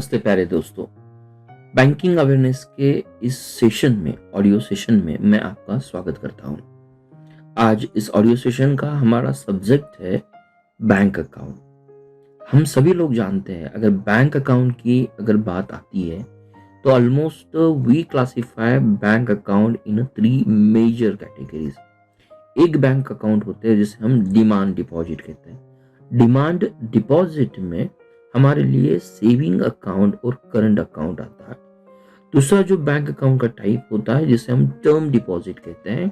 नमस्ते प्यारे दोस्तों। बैंकिंग अवेयरनेस के इस सेशन में, ऑडियो सेशन में मैं आपका स्वागत करता हूं। आज इस ऑडियो सेशन का हमारा सब्जेक्ट है बैंक अकाउंट। हम सभी लोग जानते हैं, अगर बैंक अकाउंट की अगर बात आती है तो almost we classify bank account in 3 major categories. एक बैंक अकाउंट होते हैं जिसे हम डिमांड डिपॉजिट कहते हैं। डिमांड डिपॉजिट में हमारे लिए सेविंग अकाउंट और करंट अकाउंट आता है। दूसरा जो बैंक अकाउंट का टाइप होता है जिसे हम टर्म डिपॉजिट कहते हैं।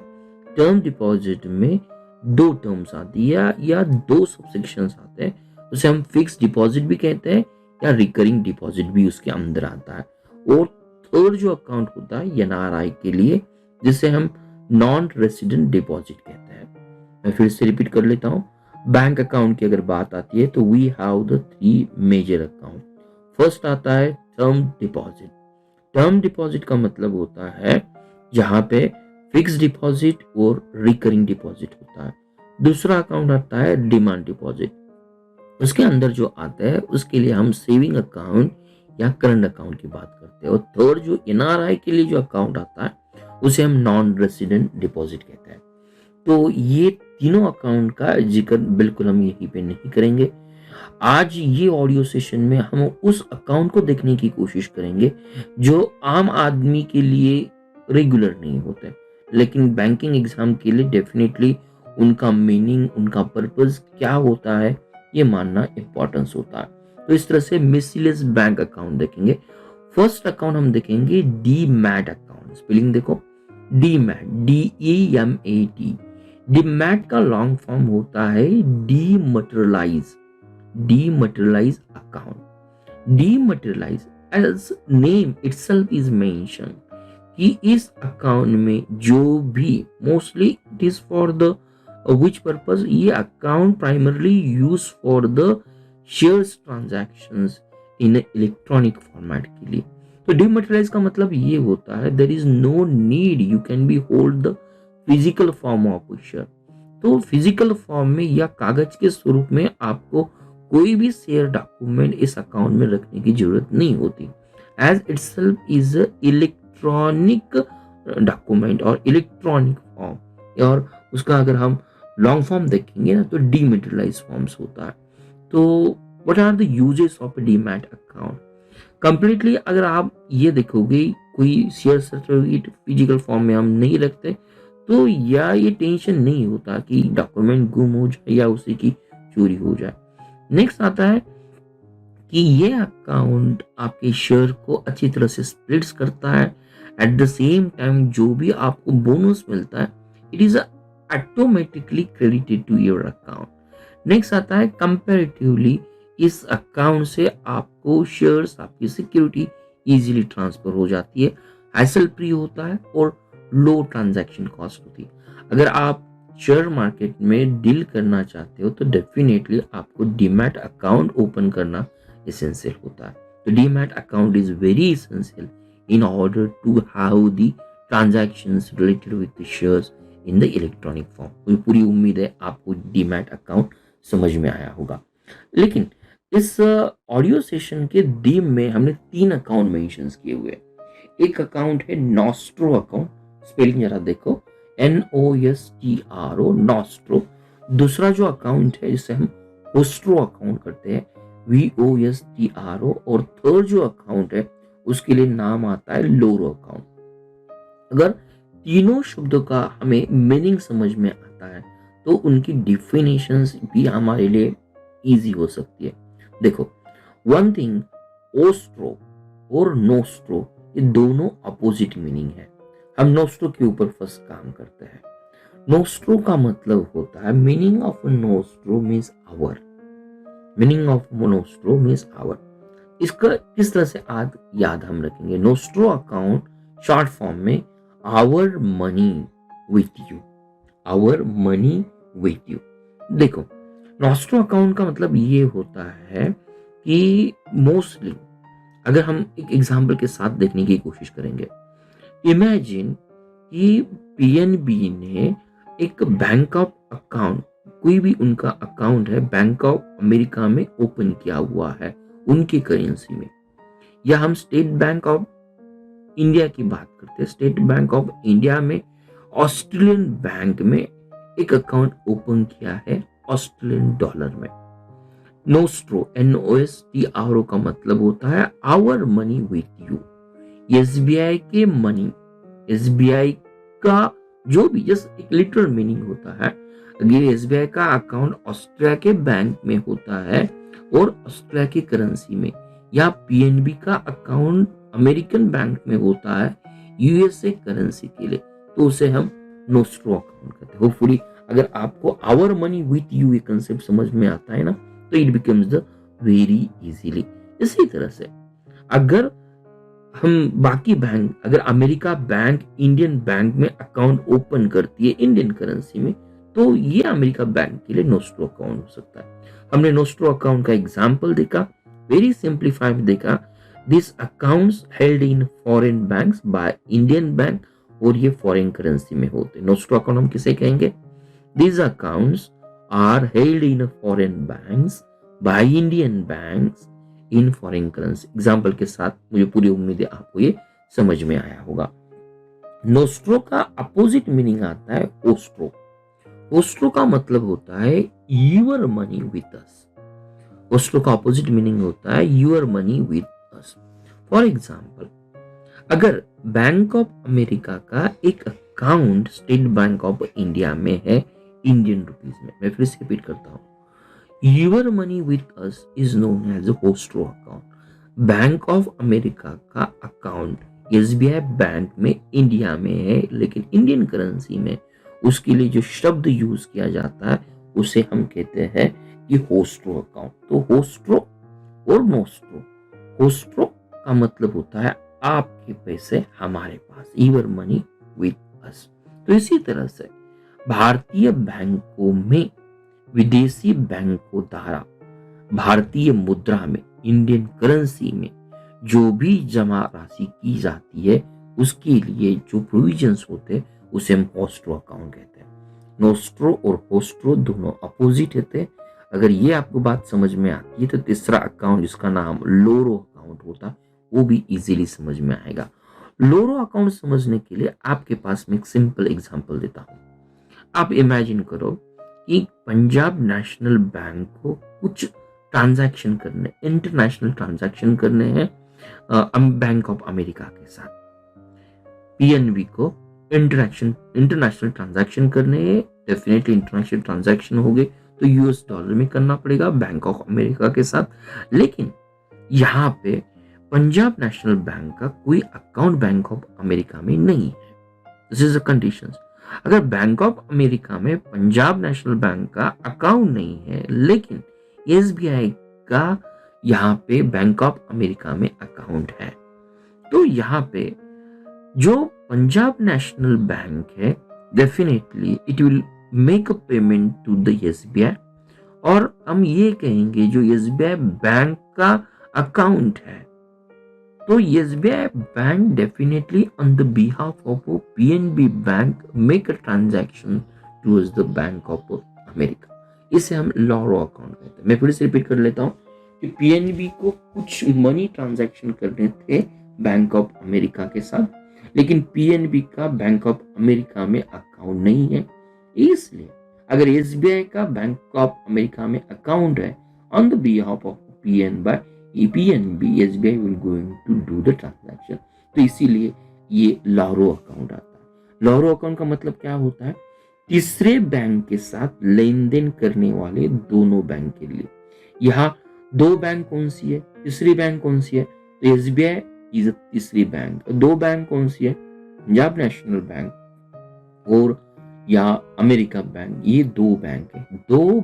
टर्म डिपॉजिट में 2 टर्म्स आती है या 2 सबसेक्शंस आते हैं, उसे हम फिक्स डिपॉजिट भी कहते हैं या रिकरिंग डिपॉजिट भी उसके अंदर आता है। और थर्ड जो अकाउंट होता है एनआरआई के लिए, जिसे हम नॉन रेसिडेंट डिपॉजिट कहते हैं। मैं फिर से रिपीट कर लेता हूं। बैंक अकाउंट की अगर बात आती है तो we have the 3 major account. First आता है टर्म डिपॉजिट। टर्म डिपॉजिट का मतलब होता है जहां पे फिक्स डिपॉजिट और रिकरिंग डिपॉजिट होता है। दूसरा अकाउंट आता है डिमांड डिपॉजिट। उसके अंदर जो आता है उसके लिए हम सेविंग अकाउंट या करंट अकाउंट की बात करते हैं। और थर्ड जो एनआरआई के लिए जो अकाउंट आता है उसे हम नॉन रेसिडेंट डिपॉजिट कहते हैं। तो ये तीनों अकाउंट का जिक्र बिल्कुल हम यहीं पे नहीं करेंगे। आज ये ऑडियो सेशन में हम उस अकाउंट को देखने की कोशिश करेंगे जो आम आदमी के लिए रेगुलर नहीं होते, लेकिन बैंकिंग एग्जाम के लिए डेफिनेटली उनका मीनिंग, उनका पर्पस क्या होता है, ये मानना इंपॉर्टेंस होता है। तो इस तरह से मिसलेनियस बैंक अकाउंट देखेंगे। फर्स्ट अकाउंट हम देखेंगे डीमैट अकाउंट। स्पेलिंग देखो, डीमैट, DEMAT। डीमैट का लॉन्ग फॉर्म होता है dematerialise account. Dematerialise as name itself is mention कि इस अकाउंट में जो भी mostly it is for the which purpose, ये account primarily use for the shares transactions in electronic format के लिए। तो डीमटेरियलाइज का मतलब ये होता है there is no need you can be hold the physical form of share. तो फिजिकल फॉर्म में या कागज के स्वरूप में आपको कोई भी शेयर डॉक्यूमेंट इस अकाउंट में रखने की जरूरत नहीं होती, as itself is electronic document और इलेक्ट्रॉनिक फॉर्म। और उसका अगर हम लॉन्ग फॉर्म देखेंगे ना तो डीमटेरियलाइज फॉर्म्स होता है। तो what are the uses of demat account? Completely अगर आप ये देखोगे कोई शेयर सर्टिफिकेट फिजिकल फॉर्म में हम नहीं रखते तो या ये टेंशन नहीं होता कि डॉक्यूमेंट गुम हो जाए या उसी की चोरी हो जाए। नेक्स्ट आता है कि ये अकाउंट आपके शेयर को अच्छी तरह से स्प्लिट्स करता है। एट द सेम टाइम जो भी आपको बोनस मिलता है it is automatically credited to your account. Next आता है कंपैरेटिवली इस अकाउंट से आपको शेयर्स, आपकी सिक्योरिटी इजीली ट्रांसफर हो जाती है, हैसल फ्री होता है और लो ट्रांजैक्शन कॉस्ट होती है। अगर आप शेयर मार्केट में डील करना चाहते हो तो डेफिनेटली आपको डीमैट अकाउंट ओपन करना एसेंशियल होता है। तो demat account is very essential in order to have the transactions related with the shares in the electronic form. मुझे पूरी उम्मीद है आपको डीमैट अकाउंट समझ में आया होगा। लेकिन इस ऑडियो सेशन के डीम में हमने 3 अकाउंट मेंशंस किए हुए। एक अकाउंट है नॉस्ट्रो अकाउंट। स्पेलिंग जरा देखो, NOSTRO, नॉस्ट्रो। दूसरा जो अकाउंट है जिसे हम होस्ट्रो अकाउंट करते हैं, VOSTRO। और थर्ड जो अकाउंट है उसके लिए नाम आता है लोरो अकाउंट। अगर तीनों शब्दों का हमें मीनिंग समझ में आता है तो उनकी डिफिनेशंस भी हमारे लिए इजी हो सकती है। देखो, वन थिंग, ओस्ट्रो और नोस्ट्रो ये दोनों अपोजिट मीनिंग है। हम नोस्ट्रो के ऊपर फर्स्ट काम करते हैं। नोस्ट्रो का मतलब होता है, meaning of nostro means our. Meaning of nostro means our. इसका किस तरह से याद हम रखेंगे? नोस्ट्रो अकाउंट शॉर्ट फॉर्म में our money with you, our money with you. देखो, नॉस्ट्रो अकाउंट का मतलब ये होता है कि मोस्टली अगर हम एक एग्जांपल के साथ देखने की कोशिश करेंगे, इमेजिन कि पीएनबी ने एक बैंक ऑफ अकाउंट, कोई भी उनका अकाउंट है बैंक ऑफ अमेरिका में ओपन किया हुआ है उनकी करेंसी में। या हम स्टेट बैंक ऑफ इंडिया की बात करते हैं, स्टेट बैंक ऑफ इंडिया में ऑस्ट्रेलियन बैंक में एक अकाउंट ओपन किया है ऑस्ट्रेलियन डॉलर में। नोस्ट्रो, NOSTRO का मतलब होता है our money with you. SBI के मनी, एसबीआई का जो भी जस्ट एक लिटरल मीनिंग होता है। अगर एसबीआई का अकाउंट ऑस्ट्रेलिया के बैंक में होता है और ऑस्ट्रेलिया की करेंसी में, या पीएनबी का अकाउंट अमेरिकन बैंक में होता है यूएसए करेंसी के लिए, तो उसे हम नोस्ट्रो अकाउंट कहते हैं। होपफुली अगर आपको आवर मनी विथ यू ये कंसेप्ट समझ में आता है ना, तो it becomes the very easily. इसी तरह से अगर हम बाकी बैंक, अगर अमेरिका बैंक इंडियन बैंक में अकाउंट ओपन करती है इंडियन करेंसी में, तो ये अमेरिका बैंक के लिए नोस्ट्रो अकाउंट हो सकता है। हमने नोस्ट्रो अकाउंट का एग्जांपल देखा, वेरी सिंप्लीफाइड देखा। This accounts held in foreign banks by Indian bank, और ये फॉरेन करेंसी में होते। नोस्ट्रो अकाउंट हम किसे कहेंगे? This accounts are held in foreign banks by Indian banks in foreign currency. Example के साथ मुझे पूरी उम्मीद है आपको ये समझ में आया होगा। नोस्ट्रो का अपोजिट मीनिंग आता है ओस्ट्रो। ओस्ट्रो का मतलब होता है your money with us. Vostro का अपोजिट मीनिंग होता है your money with us. For example, अगर बैंक ऑफ अमेरिका का एक account State Bank of India में है इंडियन रुपीज में, मैं फिर से रिपीट करता हूं, your money with us is known as nostro account. Bank of America का अकाउंट एसबीआई बैंक में इंडिया में है, लेकिन इंडियन करेंसी में, उसके लिए जो शब्द यूज किया जाता है उसे हम कहते हैं कि होस्ट्रो अकाउंट। तो होस्ट्रो और नोस्ट्रो, होस्ट्रो का मतलब होता है आपके पैसे हमारे पास, यूर मनी विथ अस। तो इसी तरह से भारतीय बैंकों में विदेशी बैंकों द्वारा भारतीय मुद्रा में, इंडियन करेंसी में जो भी जमा राशि की जाती है, उसके लिए जो प्रोविजंस होते हैं उसे हम होस्ट्रो अकाउंट कहते हैं। नोस्ट्रो और होस्ट्रो दोनों अपोजिट होते हैं। अगर ये आपको बात समझ में आती है तो तीसरा अकाउंट जिसका नाम लोरो अकाउंट होता, वो भी इजीली समझ में आएगा। लोरो अकाउंट समझने के लिए आपके पास में एक सिंपल एग्जांपल देता हूं। आप इमेजिन करो कि पंजाब नेशनल बैंक को कुछ ट्रांजैक्शन करने, इंटरनेशनल ट्रांजैक्शन करने हैं बैंक ऑफ अमेरिका के साथ। पीएनबी को इंटरनेशनल ट्रांजैक्शन करने हैं, डेफिनेटली इंटरनेशनल ट्रांजैक्शन हो गए तो यूएस डॉलर में करना पड़ेगा बैंक ऑफ अमेरिका के साथ। लेकिन यहाँ पे पंजाब नेशनल बैंक का कोई अकाउंट बैंक ऑफ अमेरिका में नहीं है। This is the conditions. अगर बैंक ऑफ अमेरिका में पंजाब नेशनल बैंक का अकाउंट नहीं है, लेकिन एसबीआई का यहाँ पे बैंक ऑफ अमेरिका में अकाउंट है, तो यहाँ पे जो पंजाब नेशनल बैंक है, definitely it will make a payment to the SBI, और हम ये कहेंगे जो एसबीआई बैंक का अकाउंट है, तो SBI bank definitely on the behalf of PNB bank make a transaction towards the bank of America. इसे हम लोरो अकाउंट कहते हैं। मैं फिर से रिपीट कर लेता हूँ कि पीएनबी को कुछ मनी ट्रांजैक्शन करने थे बैंक ऑफ अमेरिका के साथ, लेकिन पीएनबी का बैंक ऑफ अमेरिका में अकाउंट नहीं है। इसलिए अगर एसबीआई का बैंक ऑफ अमेरिका में अकाउंट है on the behalf of PNB, SBI will going to do the transaction. तो इसीलिए ये लोरो अकाउंट आता है। लोरो अकाउंट का मतलब क्या होता है? तीसरे बैंक के साथ लेन देन करने वाले दोनों बैंक के लिए। यहाँ दो बैंक कौन सी है, तीसरी बैंक कौन सी है? तो एसबीआई इज अ तीसरी बैंक। दो बैंक कौन सी है? पंजाब नेशनल बैंक और या अमेरिका बैंक, ये दो बैंक है। दो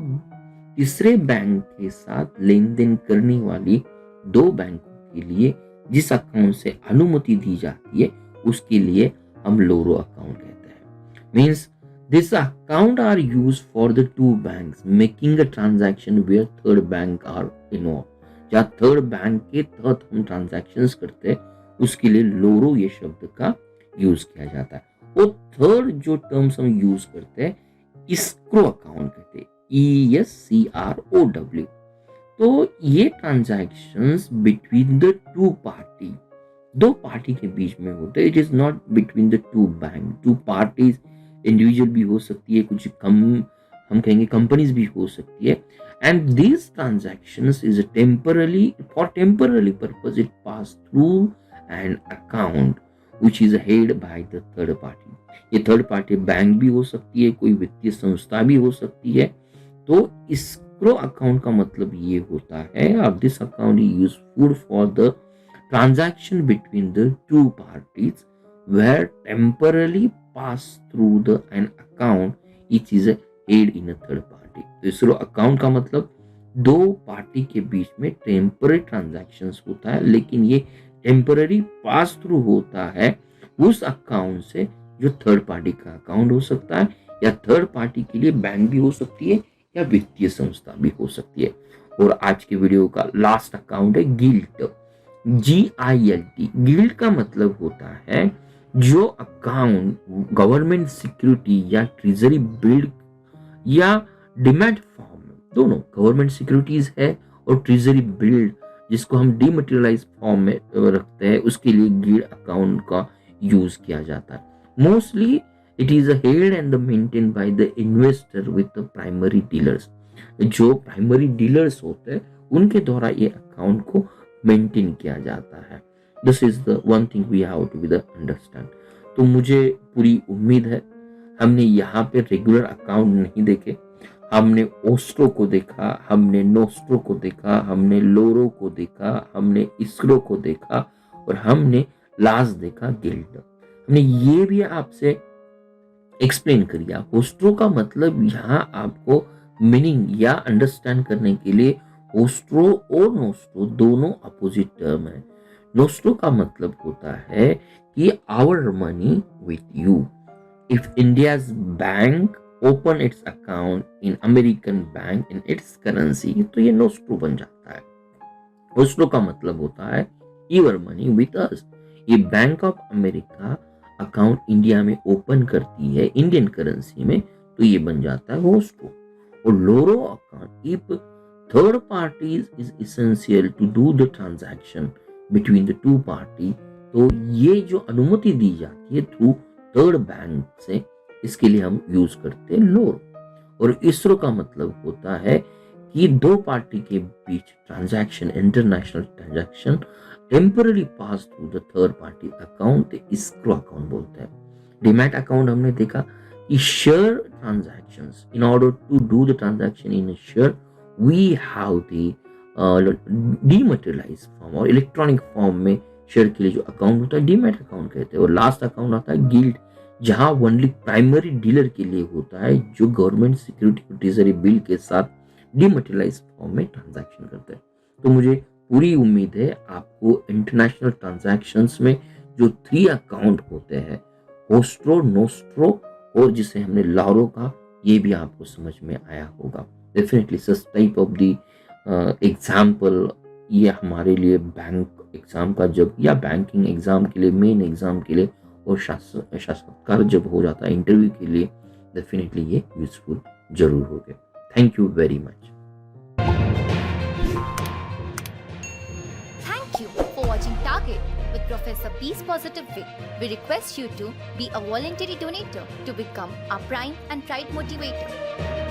तीसरे बैंक के साथ लेन देन करने वाली दो बैंकों के लिए जिस अकाउंट से अनुमति दी जाती है उसके लिए हम लोरो अकाउंट कहते हैं। Means this account are used for the two banks making a transaction where third bank are involve. जहाँ थर्ड बैंक के तहत हम ट्रांजैक्शंस करते हैं उसके लिए लोरो ये शब्द का यूज किया जाता है। और थर्ड जो टर्म्स हम यूज करते हैं, इस्क्रो अकाउंट कहते हैं, ESCROW। तो ये transactions between the two party, दो पार्टी के बीच में होते हैं। It is not between the two bank, two parties, individual भी हो सकती है, कुछ कम हम कहेंगे कंपनीज भी हो सकती है। And this transactions is temporarily, for temporary purpose it pass through an account which is head by the third party. ये थर्ड पार्टी बैंक भी हो सकती है, कोई वित्तीय संस्था भी हो सकती है। तो escrow अकाउंट का मतलब ये होता है, अब this account is useful for the transaction between the two parties were temporarily passed through an account which is held in a third party। तो escrow अकाउंट का मतलब दो पार्टी के बीच में टेम्पररी ट्रांजैक्शंस होता है, लेकिन ये टेम्पररी पास थ्रू होता है उस अकाउंट से जो थर्ड पार्टी का अकाउंट हो सकता है, या थर्ड पार्टी के लिए बैंक भी हो सकती है, या वित्तीय संस्था भी हो सकती है। और आज के वीडियो का लास्ट अकाउंट है गिल्ट, GILT। गिल्ट का मतलब होता है जो अकाउंट गवर्नमेंट सिक्योरिटी या ट्रेजरी बिल्ड या डिमैट फॉर्म में, दोनों गवर्नमेंट सिक्योरिटीज है और ट्रेजरी बिल्ड जिसको हम डीमटेरियलाइज फॉर्म में रखते हैं, उसके लिए गिल्ट अकाउंट का यूज किया जाता है। Mostly it is held and maintain by the investor with the primary dealers. जो प्राइमरी डीलर्स होते हैं उनके द्वारा ये अकाउंट को मेंटेन किया जाता है। This is the one thing we have to be the understand. तो मुझे पूरी उम्मीद है हमने यहाँ पे रेगुलर अकाउंट नहीं देखे, हमने ओस्ट्रो को देखा, हमने नोस्ट्रो को देखा, हमने लोरो को देखा, हमने इसरो को देखा, और हमने लास्ट देखा गिल्ड। हमने ये भी आपसे एक्सप्लेन कर दिया। ओस्ट्रो का मतलब यहाँ आपको मीनिंग या अंडरस्टैंड करने के लिए ओस्ट्रो और नोस्ट्रो दोनों अपोजिट टर्म है। नोस्ट्रो का मतलब होता है कि our money with you. If India's bank open its account in American bank in its currency, तो ये नोस्ट्रो बन जाता है। ओस्ट्रो का मतलब होता है योर मनी विथ अस। ये bank of America account India में ओपन करती है इंडियन करेंसी में, तो ये बन जाता है ओस्ट्रो। और loro account, if third parties is essential to do the transaction between the two party, तो ये जो अनुमति दी जाती है थ्रू थर्ड बैंक से, इसके लिए हम यूज करते हैं लोर। और इसरो का मतलब होता है कि दो पार्टी के बीच transaction, international transaction temporary pass through the third party account, escrow account बोलते हैं। डिमैट अकाउंट हमने देखा कि share transactions, in order to do the transaction in share we have the dematerialise form और इलेक्ट्रॉनिक फॉर्म में share के लिए जो अकाउंट होता है डीमैट अकाउंट कहते हैं। और लास्ट अकाउंट आता है गिल्ड, जहां ओनली प्राइमरी डीलर के लिए होता है जो गवर्नमेंट सिक्योरिटी और ट्रेजरी बिल के साथ डीमटेरियलाइज फॉर्म में ट्रांजैक्शन करते हैं। तो मुझे पूरी उम्मीद है आपको इंटरनेशनल ट्रांजैक्शंस में जो 3 अकाउंट होते हैं, ओस्ट्रो, नोस्ट्रो और जिसे हमने लारो का, ये भी आपको समझ में आया होगा। Definitely such type of the example ये हमारे लिए बैंक एग्जाम का जब, या बैंकिंग एग्जाम के लिए, मेन एग्जाम के लिए और साक्षात्कार जब हो जाता है इंटरव्यू के लिए, डेफिनेटली ये यूजफुल जरूर होगा। Thank you very much. Thank you for watching Target with Professor B's Positive Way. We request you to be a voluntary donator to become our prime and pride motivator.